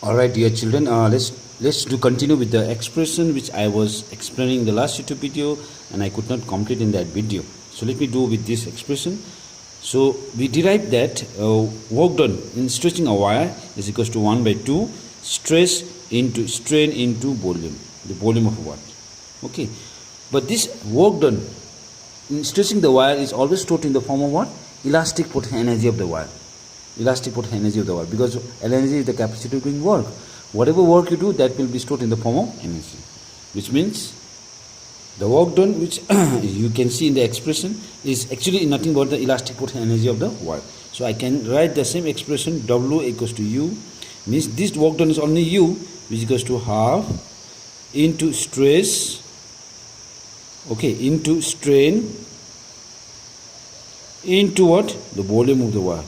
Alright, dear children, let's continue with the expression which I was explaining in the last YouTube video and I could not complete in that video. So let me do with this expression. So we derived that work done in stretching a wire is equals to 1 by 2 stress into strain into volume, the volume of a wire. Okay, but this work done in stretching the wire is always stored in the form of what? Elastic potential energy of the wire. Elastic potential energy of the wire, because energy is the capacity of doing work. Whatever work you do, that will be stored in the form of energy, which means the work done, which you can see in the expression, is actually nothing but the elastic potential energy of the wire. So I can write the same expression, W equals to U, means this work done is only U, which equals to half into stress, okay, into strain into what? The volume of the wire.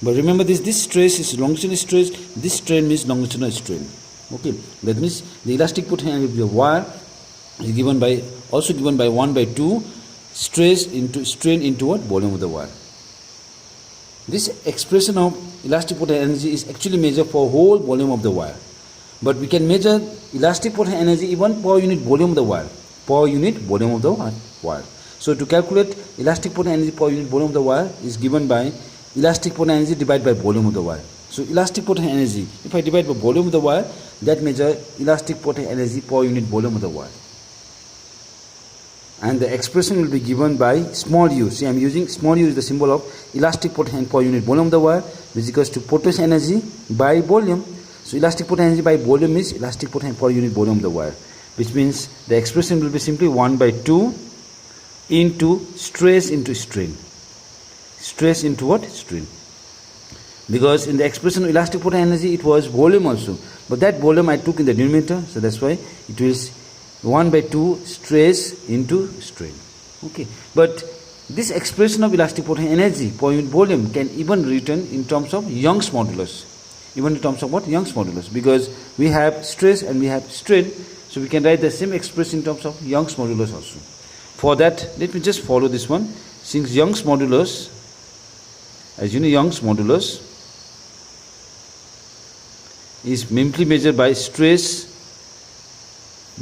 But remember this stress is longitudinal stress, this strain means longitudinal strain. Okay, that means the elastic potential energy of the wire is given by 1 by 2 stress into strain into what? Volume of the wire. This expression of elastic potential energy is actually measured for whole volume of the wire. But we can measure elastic potential energy even per unit volume of the wire. Per unit volume of the wire. So to calculate elastic potential energy per unit volume of the wire is given by elastic potential energy divided by volume of the wire. So elastic potential energy, if I divide by volume of the wire, that measure elastic potential energy per unit volume of the wire. And the expression will be given by small u. See, I am using small u is the symbol of elastic potential per unit volume of the wire, which is equals to potential energy by volume. So elastic potential energy by volume is elastic potential per unit volume of the wire, which means the expression will be simply 1 by 2 into stress into strain. Stress into what? Strain. Because in the expression of elastic potential energy it was volume also, but that volume I took in the denominator, so that's why it is 1 by 2 stress into strain. Okay, but this expression of elastic potential energy per unit volume can even written in terms of Young's modulus. Even in terms of what? Young's modulus, because we have stress and we have strain, so we can write the same expression in terms of Young's modulus also. For that, let me just follow this one. Since Young's modulus, as you know, Young's modulus is simply measured by stress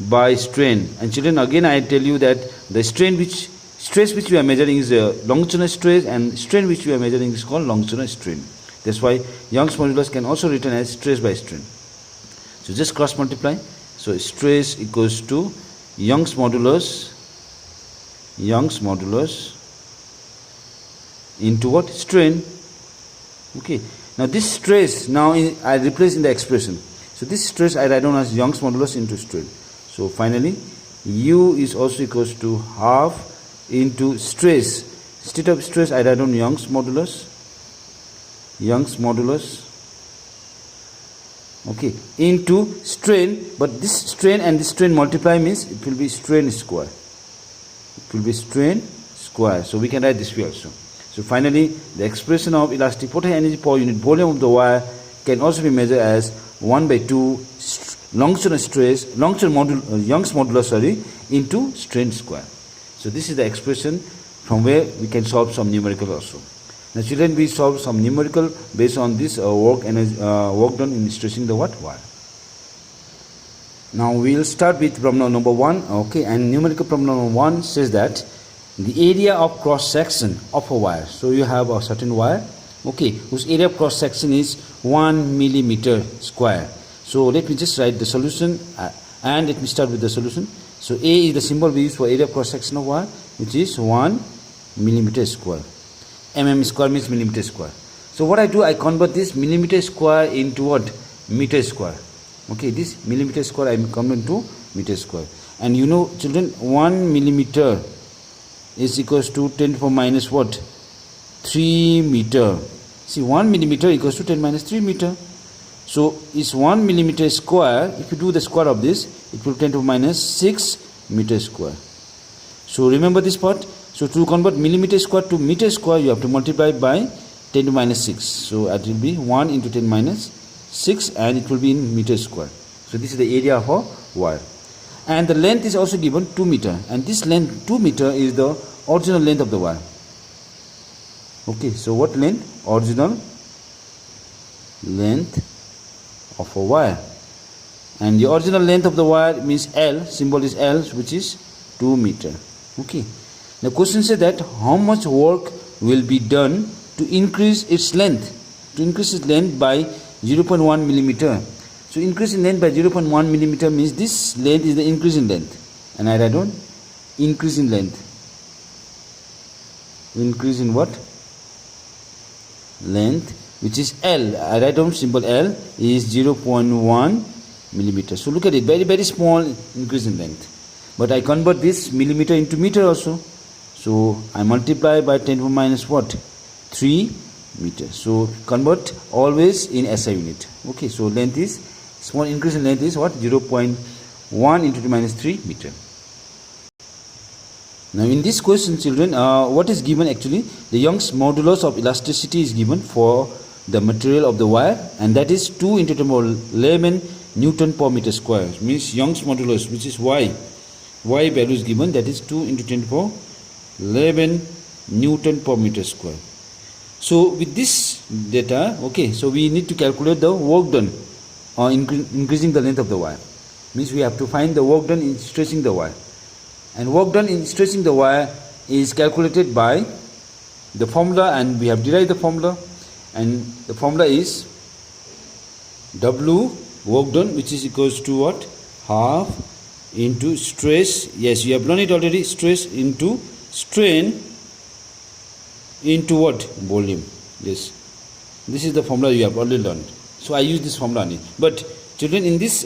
by strain. And children, again I tell you that the stress which we are measuring is a longitudinal stress, and strain which we are measuring is called longitudinal strain. That's why Young's modulus can also written as stress by strain. So just cross multiply. So stress equals to Young's modulus into what? Strain. Okay. Now this stress, I replace in the expression. So this stress I write down as Young's modulus into strain. So finally, U is also equals to half into stress. Instead of stress, I write down Young's modulus. Okay, into strain. But this strain and this strain multiply means it will be strain square. It will be strain square. So we can write this way also. So finally, the expression of elastic potential energy per unit volume of the wire can also be measured as 1 by 2 longitudinal stress, Young's modulus, into strain square. So this is the expression from where we can solve some numerical also. Now children, we solve some numerical based on this work done in stretching the wire. Now we will start with problem number 1. Okay, and numerical problem number 1 says that the area of cross section of a wire. So you have a certain wire, okay, whose area of cross section is 1 millimeter square. So let me just write the solution and let me start with the solution. So A is the symbol we use for area of cross section of wire, which is 1 millimeter square. Mm square means millimeter square. So what I do, I convert this millimeter square into what? Meter square. Okay, this millimeter square I convert to meter square. And you know children, 1 millimeter is equals to 10 to the power minus what? 3 meter. See, 1 millimeter equals to 10 minus 3 meter. So is 1 millimeter square, if you do the square of this, it will be 10 to the power minus 6 meter square. So remember this part. So to convert millimeter square to meter square, you have to multiply by 10 to the minus 6. So it will be 1 into 10 minus 6 and it will be in meter square. So this is the area of a wire. And the length is also given 2 meter. And this length 2 meter is the original length of the wire. Okay, so what length? Original length of a wire. And the original length of the wire means L, symbol is L, which is 2 meter. Okay. The question says that how much work will be done to increase its length? To increase its length by 0.1 millimeter. So increase in length by 0.1 millimeter means this length is the increase in length. And I write down increase in length. Increase in what? Length, which is L. I write down symbol L is 0.1 millimeter. So look at it, very small increase in length. But I convert this millimeter into meter also. So I multiply by 10 to the minus what? 3 meter. So convert always in SI unit. Okay, so length is, small increase in length is what? 0.1 into the minus 3 meter. Now in this question, children, what is given actually? The Young's modulus of elasticity is given for the material of the wire, and that is 2 into 10 power 11 Newton per meter square. Means Young's modulus, which is Y. Y value is given, that is 2 into 10 power 11 Newton per meter square. So with this data, okay, so we need to calculate the work done on increasing the length of the wire. Means we have to find the work done in stretching the wire. And work done in stretching the wire is calculated by the formula, and we have derived the formula, and the formula is W work done, which is equals to what? Half into stress. Yes, you have learned it already. Stress into strain into what? Volume. Yes, this is the formula you have already learned. So I use this formula only. But children, in this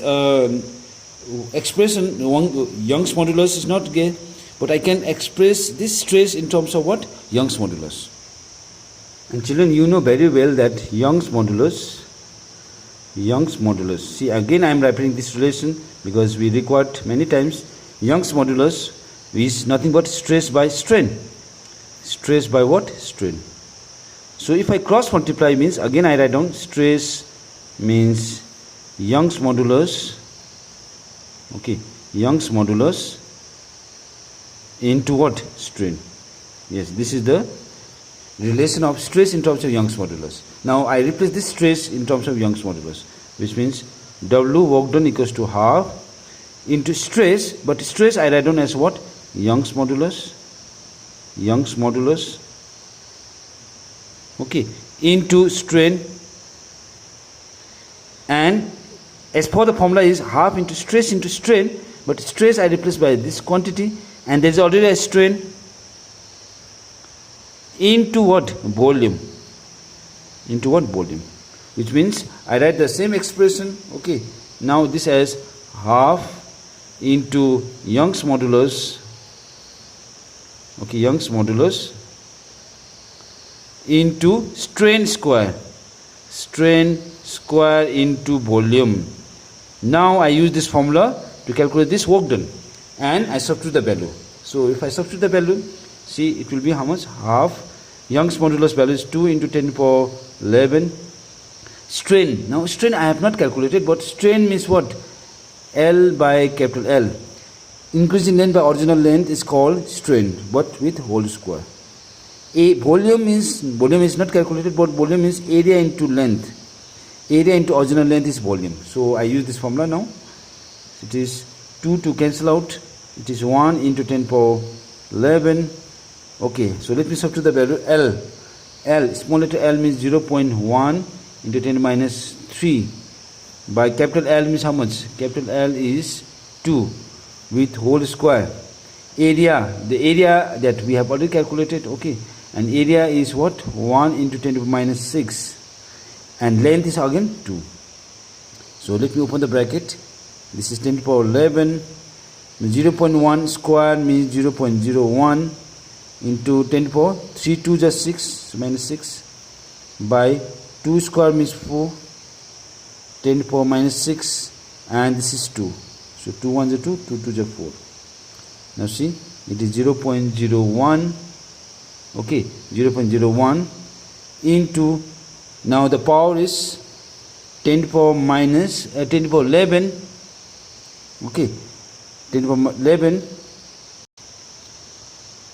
expression, Young's modulus is not gay, but I can express this stress in terms of what? Young's modulus. And children, you know very well that Young's modulus, see again I am writing this relation because we required many times. Young's modulus is nothing but stress by strain. Stress by what? Strain. So if I cross multiply means, again I write down stress means Young's modulus, okay, Young's modulus into what? Strain. Yes, this is the relation of stress in terms of Young's modulus. Now I replace this stress in terms of Young's modulus, which means W work done equals to half into stress, but stress I write down as what? Young's modulus, okay, into strain, and as for the formula is half into stress into strain, but stress I replace by this quantity, and there is already a strain into what? Volume. Into what? Volume. Which means I write the same expression. Okay. Now this as half into Young's modulus. Okay, Young's modulus into strain square. Strain square into volume. Now I use this formula to calculate this work done, and I substitute the value. So if I substitute the value, see it will be how much? Half. Young's modulus value is 2 into 10 power 11. Strain. Now strain I have not calculated, but strain means what? L by capital L. Increase in length by original length is called strain, but with whole square. A volume is not calculated, but volume is area into length. Area into original length is volume. So I use this formula now. It is 2 to cancel out. It is 1 into 10 power 11. Okay, so let me substitute the value L. L, small letter L means 0.1 into 10 minus 3. By capital L means how much? Capital L is 2 with whole square. Area, the area that we have already calculated, okay. And area is what? 1 into 10 to the minus 6. And length is again 2. So let me open the bracket. This is 10 to the power 11. 0.1 square means 0.01 into 10 to the power 3 2 just 6, so minus 6, by 2 square means 4, 10 to the power minus 6, and this is 2. So 2 1 is 2, 2 2 is 4. Now see, it is 0.01, okay, 0.01 into, now the power is 10 to the power minus 10 to the power 11, okay, 10 to the power 11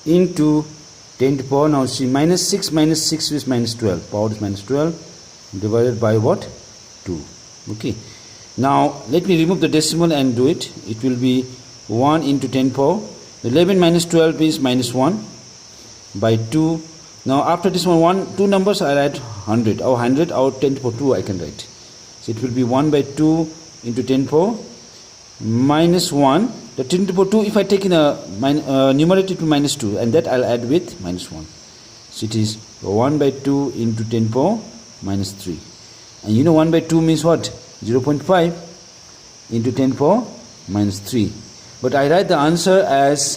into 10 to the power, now see, minus 6 is minus 12, power is minus 12, divided by what? 2. Okay, now let me remove the decimal and do it. It will be 1 into 10 power 11 minus 12 is minus 1 by 2. Now after this one, two numbers I write 100 or 100 or 10 to the power 2 I can write. So it will be 1 by 2 into 10 power minus 1. The 10 to the power 2, if I take in a numerator, it will be minus 2, and that I'll add with minus 1. So it is 1 by 2 into 10 power minus 3. And you know 1 by 2 means what? 0.5 into 10 power minus 3. But I write the answer as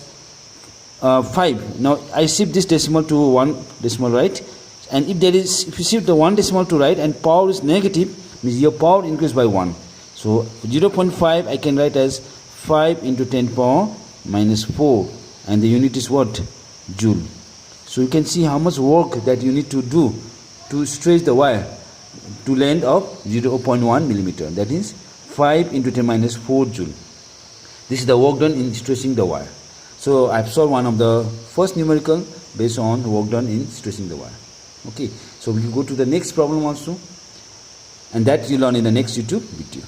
5. Now I shift this decimal to 1 decimal right, and if you shift the 1 decimal to right and power is negative, means your power increased by 1. So 0.5 I can write as 5 into 10 power minus 4, and the unit is what? Joule. So you can see how much work that you need to do to stretch the wire to length of 0.1 millimeter. That is 5 into 10 minus 4 joule. This is the work done in stretching the wire. So I've solved one of the first numerical based on work done in stretching the wire. Okay, so we will go to the next problem also, and that you learn in the next YouTube video.